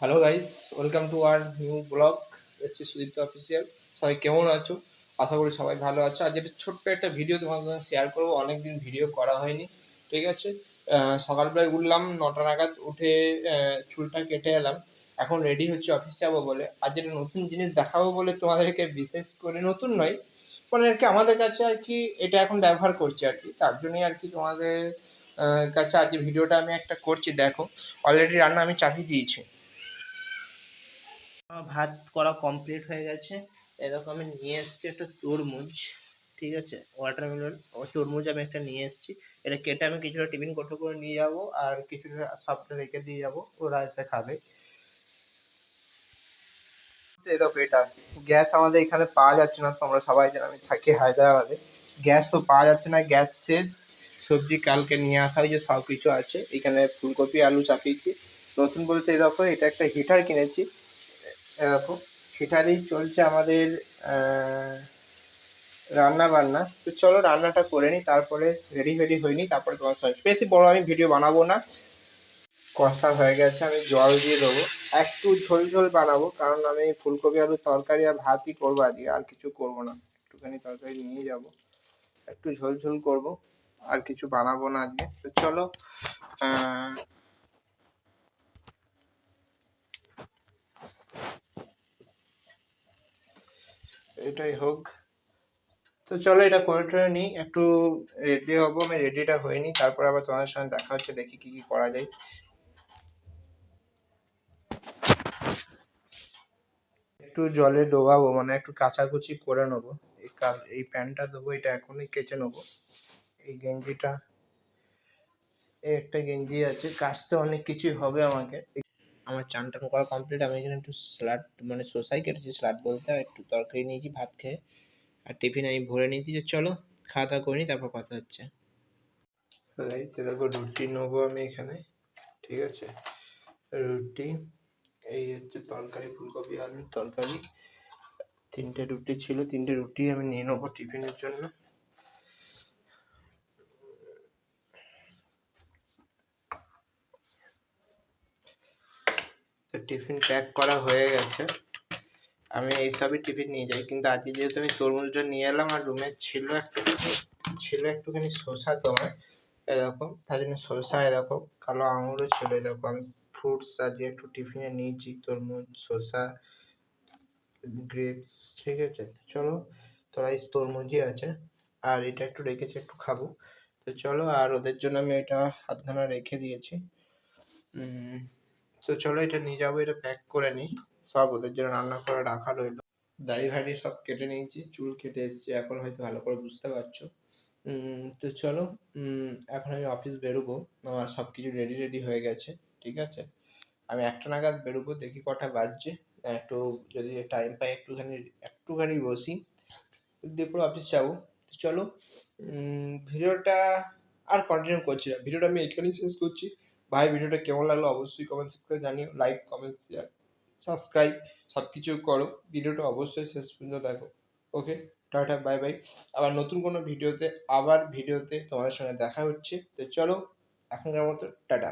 Hello guys, welcome to our new blog SP Sudipta official. সবাই কেমন আছো? আশা করি সবাই ভালো আছো। আজ একটা ছোট্ট একটা ভিডিও তোমাদের সঙ্গে শেয়ার করবো। অনেকদিন ভিডিও করা হয়নি, ঠিক আছে। সকালবেলায় উঠলাম 9টা নাগাদ, উঠে চুলটা কেটে এলাম। এখন রেডি হচ্ছে অফিসে যাবো বলে। আজ একটা নতুন জিনিস দেখাবো বলে তোমাদেরকে, বিশেষ করে নতুন নয়, মানে আর কি আমাদের কাছে আর কি এটা এখন ব্যবহার করছি আর কি, তার জন্যই আর কি তোমাদের কাছে আজ ভিডিওটা আমি একটা করছি। দেখো, অলরেডি রান্না আমি চাপিয়ে দিয়েছি। আমার ভাত করা কমপ্লিট হয়ে গেছে। এরকম আমি নিয়ে এসেছি একটা তরমুজ, ঠিক আছে, ওয়াটারমেলন ও তরমুজ আমি একটা নিয়ে এসেছি। এটা কেটে আমি কিছুটা টিফিন কৌটো করে নিয়ে যাব, আর কিছুটা সবটা রেখে দিয়ে যাব, ওরা এসে খাবে। এই দেখো, এটা গ্যাস আমাদের এখানে পাওয়া যাচ্ছে না, তো আমরা সবাই জানি, আমি থাকি হায়দ্রাবাদে। গ্যাস তো পাওয়া যাচ্ছে না, গ্যাস শেষ। সবজি কালকে নিয়ে আসা হয়েছে, সব কিছু আছে এখানে। ফুলকপি আলু চাপিয়েছি। নতুন বলতে এই দেখো, এটা একটা হিটার কিনেছি। এরকম হিটারেই চলছে আমাদের রান্না বান্না। তো চলো রান্নাটা করে নিই, তারপরে রেডি ফেডি হয়নি, তারপরে তোমার সঙ্গে বেশি বড় আমি ভিডিও বানাবো না। কষা হয়ে গেছে, আমি জল দিয়ে দেবো। একটু ঝোল ঝোল বানাবো, কারণ আমি ফুলকপি আলুর তরকারি আর ভাতই করবো আজকে, আর কিছু করবো না। একটুখানি তরকারি নিয়ে যাব, একটু ঝোল ঝোল করবো, আর কিছু বানাবো না আজকে। তো চলো এটাই হোক। তো চলো এটা করে টরে নিই, একটু রেডি হবো। আমি রেডিটা হয়ে নিই, তারপর আবার তোমাদের সঙ্গে দেখা হচ্ছে, দেখি কি কি করা যায়। একটু জলে ডোবাবো, মানে একটু কাচাকুচি করে নেবো। এই প্যান্টটা দেবো, এটা এখনই কেচে নেবো। এই গেঞ্জিটা, এই একটা গেঞ্জি আছে, কাচতে অনেক কিছুই হবে আমাকে। আমার চান টান করা কমপ্লিট। আমি এখানে একটু স্যালাড, মানে শসাই কেটেছি, স্যালাড বলতে, আর একটু তরকারি নিয়েছি ভাত খেয়ে, আর টিফিন আমি ভরে নিয়েছি। যে চলো খাওয়া দাওয়া করে নিই, তারপর কথা হচ্ছে। সে দেখো, রুটি নেবো আমি এখানে, ঠিক আছে। রুটি, এই হচ্ছে তরকারি, ফুলকপি আলুর তরকারি। 3টে রুটি ছিল, 3টে রুটি আমি নিয়ে নেবো টিফিনের জন্য। তো টিফিন প্যাক করা হয়ে গেছে। আমি এইসবই টিফিন নিয়ে যাই, কিন্তু আজকে যেহেতু আমি তরমুজটা নিয়ে এলাম, আর রুমে ছিল একটুখানি শসা তোমার, এরকম, তার জন্য শসা, এরকম কালো আঙুরও ছিল, এরকম আমি ফ্রুটস আজকে একটু টিফিনে নিয়েছি, তরমুজ, শসা, গ্রেপস, ঠিক আছে। তো চলো, তোরা এই তরমুজই আছে, আর এটা একটু রেখেছি, একটু খাবো। তো চলো, আর ওদের জন্য আমি এটা হাতখানা রেখে দিয়েছি। তো চলো এটা নিয়ে যাবো, এটা প্যাক করে নিই। সব ওদের জন্য রান্না করে রাখা রইলো। দাড়ি ফাড়ি সব কেটে নিয়েছি, চুল কেটে এসেছি, এখন হয়তো ভালো করে বুঝতে পারছো। তো চলো, এখন আমি অফিস বেরোবো। আমার সব কিছু রেডি রেডি হয়ে গেছে, ঠিক আছে। আমি 1টা নাগাদ বেরোবো, দেখি কটা বাজছে। একটু যদি টাইম পাই, একটুখানি একটুখানি বসি, দিয়ে পুরো অফিস যাবো। তো চলো, ভিডিওটা আর কন্টিনিউ করছি না, ভিডিওটা আমি এখানেই শেষ করছি। ভাই, ভিডিওটা কেমন লাগলো অবশ্যই কমেন্ট সেকশনে জানিও। লাইক, কমেন্ট, শেয়ার, সাবস্ক্রাইব সব কিছু করো। ভিডিওটা অবশ্যই শেষ পর্যন্ত দেখো। ওকে, টাটা, বাই বাই। আবার নতুন কোনো ভিডিওতে তোমাদের সঙ্গে দেখা হচ্ছে। তো চলো, এখনকার মতো টাটা।